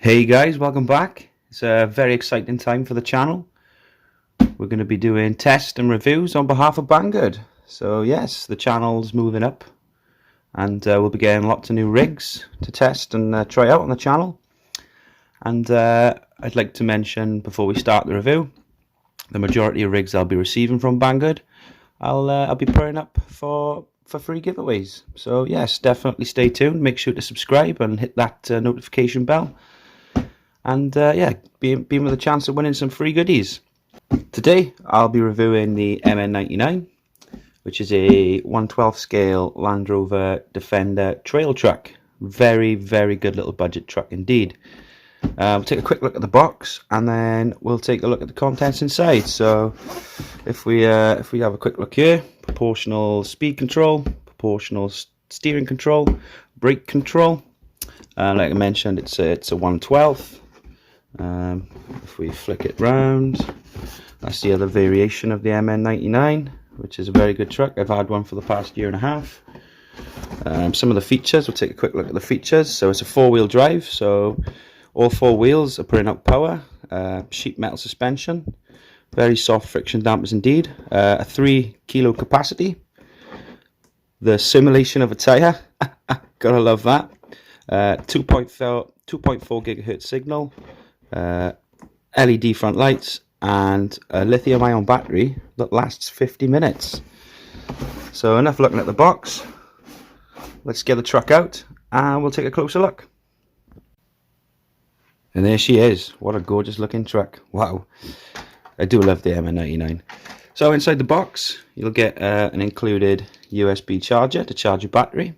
Hey guys, welcome back. It's a very exciting time for the channel. We're going to be doing tests and reviews on behalf of Banggood. So yes, the channel's moving up and we'll be getting lots of new rigs to test and try out on the channel. And I'd like to mention before we start the review, the majority of rigs I'll be receiving from Banggood, I'll be putting up for free giveaways. So yes, definitely stay tuned. Make sure to subscribe and hit that notification bell. And yeah, be with a chance of winning some free goodies. Today I'll be reviewing the MN99, which is a 1/12 scale Land Rover Defender trail truck. Very good little budget truck indeed. We'll take a quick look at the box and then we'll take a look at the contents inside. So if we have a quick look here, proportional speed control, proportional steering control, brake control. Like I mentioned, it's a 1/12. If we flick it round, that's the other variation of the MN99, which is a very good truck. I've had one for the past year and a half. Some of the features, we'll take a quick look at the features. So it's a four-wheel drive, so all four wheels are putting out power. Sheet metal suspension, very soft friction dampers indeed. A 3 kilo capacity. The simulation of a tyre, gotta love that. 2.4 gigahertz signal. LED front lights and a lithium ion battery that lasts 50 minutes. So enough looking at the box. Let's get the truck out and we'll take a closer look. And there she is. What a gorgeous looking truck. Wow, I do love the MN99. So inside the box you'll get an included USB charger to charge your battery.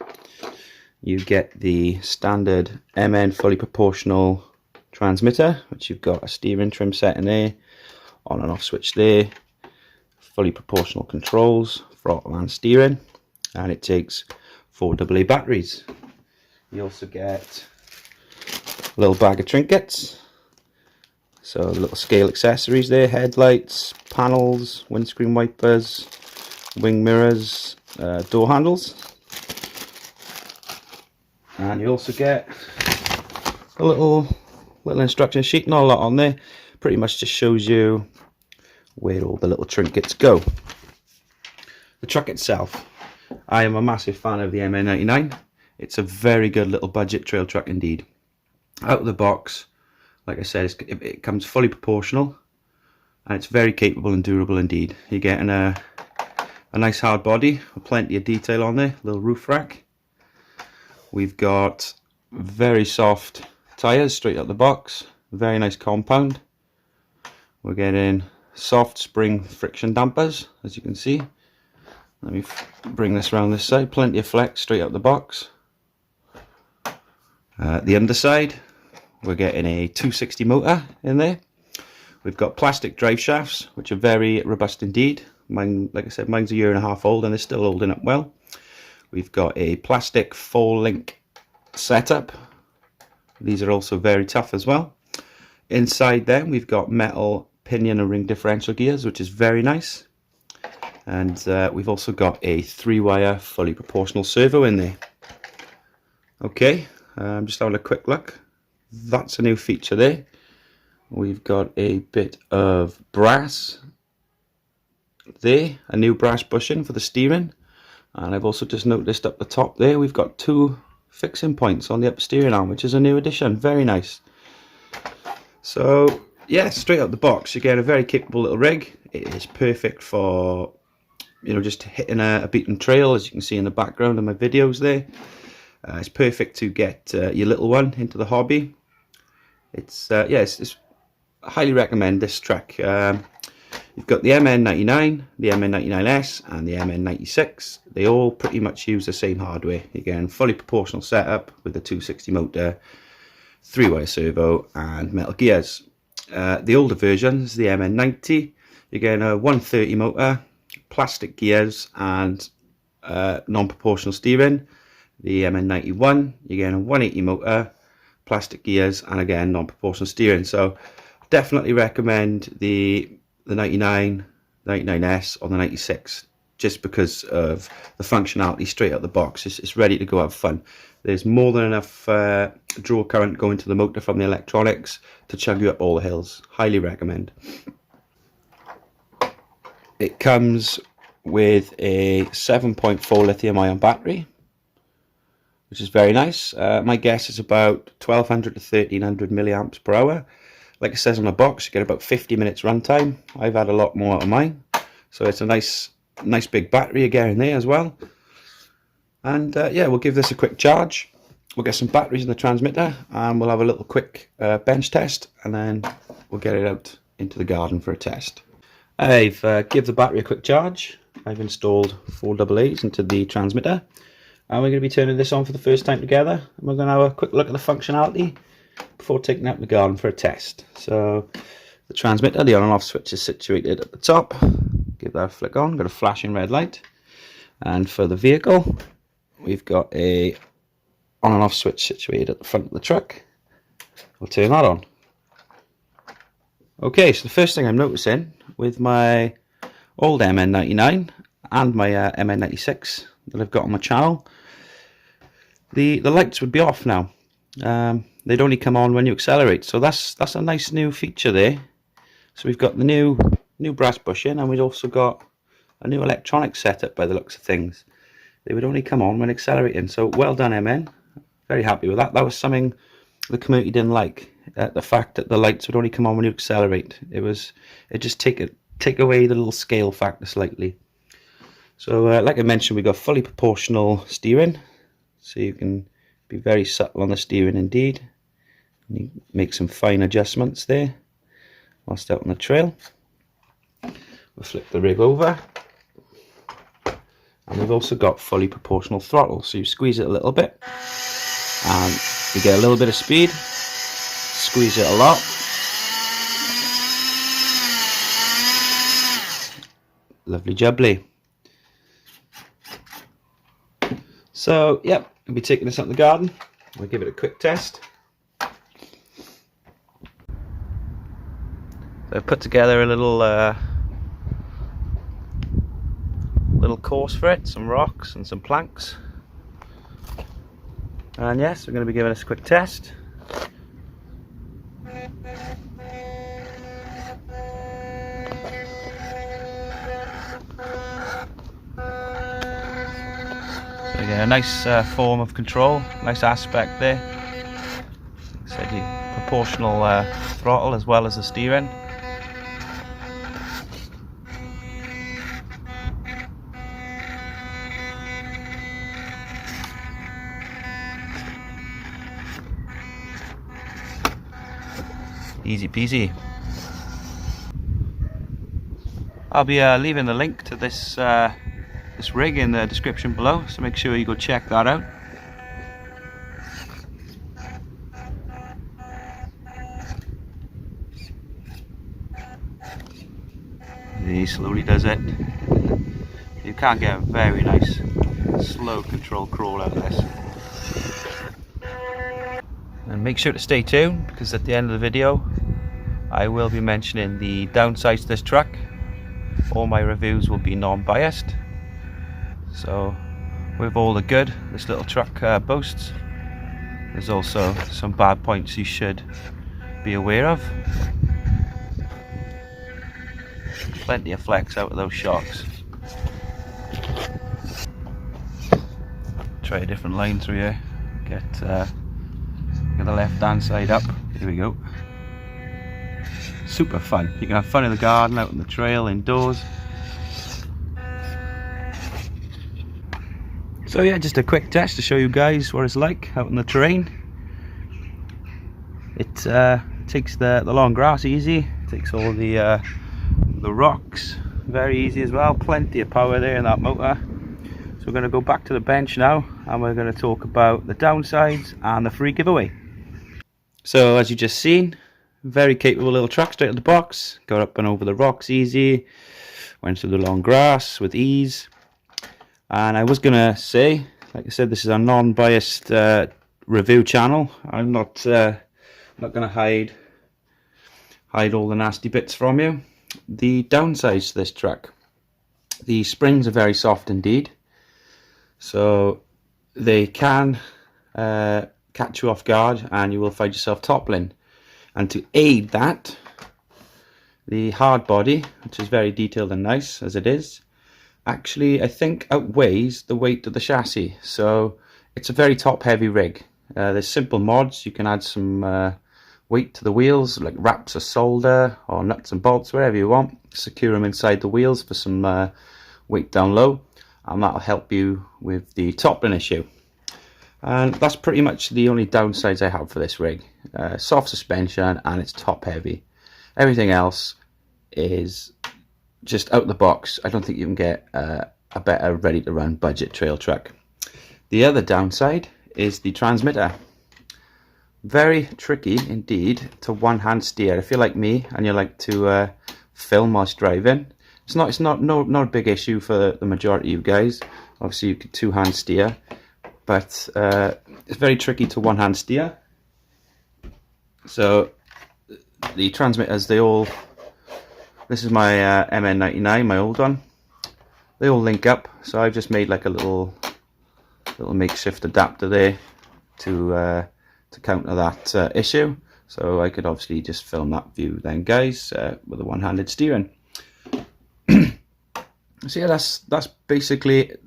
You get the standard MN fully proportional transmitter, which you've got a steering trim setting there, on and off switch there, fully proportional controls, throttle and steering, and it takes 4 AA batteries. You also get a little bag of trinkets, so little scale accessories there, headlights, panels, windscreen wipers, wing mirrors, door handles, and you also get a little instruction sheet, not a lot on there, pretty much just shows you where all the little trinkets go. The truck itself, I am a massive fan of the MN99. It's a very good little budget trail truck indeed. Out of the box, like I said, it comes fully proportional and it's very capable and durable indeed. You're getting a nice hard body with plenty of detail on there, little roof rack. We've got very soft tyres straight out the box, very nice compound. We're getting soft spring friction dampers, as you can see. Let me bring this around this side, plenty of flex straight out the box. The underside, we're getting a 260 motor in there. We've got plastic drive shafts, which are very robust indeed. Mine, like I said, mine's a year and a half old and they're still holding up well. We've got a plastic 4-link setup. These are also very tough as well. Inside them we've got metal pinion and ring differential gears, which is very nice. And we've also got a 3-wire fully proportional servo in there. Okay, I'm just having a quick look. That's a new feature there. We've got a bit of brass there, a new brass bushing for the steering. And I've also just noticed up the top there we've got 2 fixing points on the upper steering arm, which is a new addition. Very nice. So yeah, straight out the box you get a very capable little rig. It is perfect for, you know, just hitting a beaten trail, as you can see in the background of my videos there. It's perfect to get your little one into the hobby. It's it's I highly recommend this truck. You've got the MN99, the MN99S and the MN96. They all pretty much use the same hardware. Again, fully proportional setup with the 260 motor, 3-wire servo and metal gears. The older versions, the MN90, you're getting a 130 motor, plastic gears and non-proportional steering. The MN91, you're getting a 180 motor, plastic gears and again non-proportional steering. So definitely recommend the 99, 99S or the 96 just because of the functionality straight out the box. It's ready to go have fun. There's more than enough draw current going to the motor from the electronics to chug you up all the hills. Highly recommend. It comes with a 7.4 lithium ion battery, which is very nice. My guess is about 1200 to 1300 milliamps per hour. Like it says on the box, you get about 50 minutes runtime. I've had a lot more out of mine, so it's a nice big battery again there as well. And yeah, we'll give this a quick charge. We'll get some batteries in the transmitter and we'll have a little quick bench test, and then we'll get it out into the garden for a test. I've give the battery a quick charge. I've installed 4 AA's into the transmitter, and we're going to be turning this on for the first time together. And we're going to have a quick look at the functionality before taking it out in the garden for a test. So the transmitter, the on and off switch is situated at the top. Give that a flick on, got a flashing red light. And for the vehicle, we've got a on and off switch situated at the front of the truck. We'll turn that on. Okay, so the first thing I'm noticing with my old MN99 and my MN96 that I've got on my channel, the lights would be off now. They'd only come on when you accelerate, so that's a nice new feature there. So we've got the new brass bushing, and we've also got a new electronic setup by the looks of things. They would only come on when accelerating, so well done MN. Very happy with that. That was something the community didn't like, the fact that the lights would only come on when you accelerate. It just take away the little scale factor slightly. So like I mentioned, we got fully proportional steering, so you can be very subtle on the steering indeed. You make some fine adjustments there whilst out on the trail. We'll flip the rig over, and we've also got fully proportional throttle, so you squeeze it a little bit and you get a little bit of speed. Squeeze it a lot, lovely jubbly. So yep, we'll be taking this out in the garden. We'll give it a quick test. So I've put together a little course for it, some rocks and some planks. And yes, we're going to be giving this a quick test. So you get a nice form of control, nice aspect there. Like I said, proportional throttle as well as the steering. Easy peasy. I'll be leaving the link to this this rig in the description below, so make sure you go check that out. He slowly does it. You can get a very nice slow control crawl out of this. And make sure to stay tuned, because at the end of the video I will be mentioning the downsides to this truck. All my reviews will be non-biased. So with all the good this little truck boasts, there's also some bad points you should be aware of. Plenty of flex out of those shocks. Try a different line through here. Get the left hand side up. Here we go. Super fun. You can have fun in the garden, out on the trail, indoors. So yeah, just a quick test to show you guys what it's like out in the terrain. It takes the long grass easy. It takes all the rocks very easy as well. Plenty of power there in that motor. So we're going to go back to the bench now, and we're going to talk about the downsides and the free giveaway. So as you just seen, very capable little truck straight out of the box. Got up and over the rocks easy. Went through the long grass with ease. And I was going to say, like I said, this is a non-biased review channel. I'm not going to hide all the nasty bits from you. The downsides to this truck. The springs are very soft indeed, so they can catch you off guard and you will find yourself toppling. And to aid that, the hard body, which is very detailed and nice as it is, actually I think outweighs the weight of the chassis. So it's a very top heavy rig. There's simple mods. You can add some weight to the wheels, like wraps of solder or nuts and bolts, wherever you want. Secure them inside the wheels for some weight down low, and that'll help you with the toppling issue. And that's pretty much the only downsides I have for this rig. Soft suspension, and it's top heavy. Everything else is just out the box. I don't think you can get a better ready to run budget trail truck. The other downside is the transmitter. Very tricky indeed to one-hand steer. If you're like me and you like to film whilst driving, it's not a big issue for the majority of you guys. Obviously you could two-hand steer, but it's very tricky to one-hand steer. So the transmitters, this is my MN99, my old one. They all link up, so I've just made like a little makeshift adapter there to counter that issue. So I could obviously just film that view then, guys, with a one-handed steering. So yeah, that's basically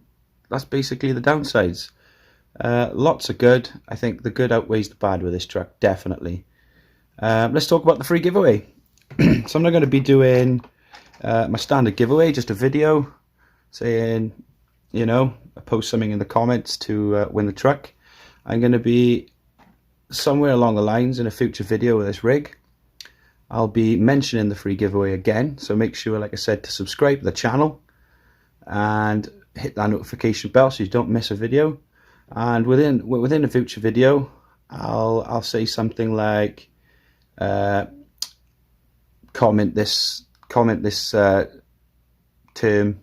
the downsides. Lots of good. I think the good outweighs the bad with this truck, definitely. Let's talk about the free giveaway. So I'm not going to be doing my standard giveaway, just a video saying, you know, post something in the comments to win the truck. I'm going to be somewhere along the lines in a future video with this rig. I'll be mentioning the free giveaway again, so make sure, like I said, to subscribe to the channel and hit that notification bell so you don't miss a video. And within a future video, I'll say something like comment this term,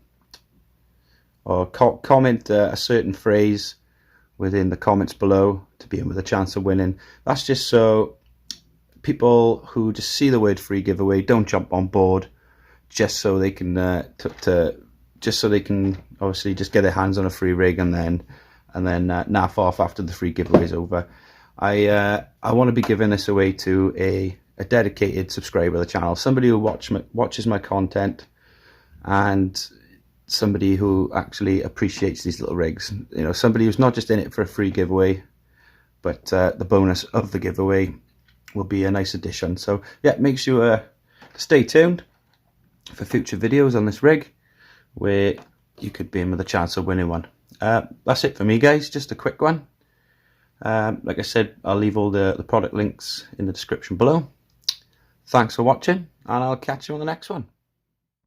or comment a certain phrase within the comments below to be in with a chance of winning. That's just so people who just see the word free giveaway don't jump on board just so they can obviously just get their hands on a free rig and then naff off after the free giveaway is over. I want to be giving this away to a dedicated subscriber of the channel, somebody who watches my content, and somebody who actually appreciates these little rigs. You know, somebody who's not just in it for a free giveaway, but the bonus of the giveaway will be a nice addition. So yeah, make sure to stay tuned for future videos on this rig where you could be in with a chance of winning one. That's it for me, guys, just a quick one. Like I said, I'll leave all the product links in the description below. Thanks for watching, and I'll catch you on the next one.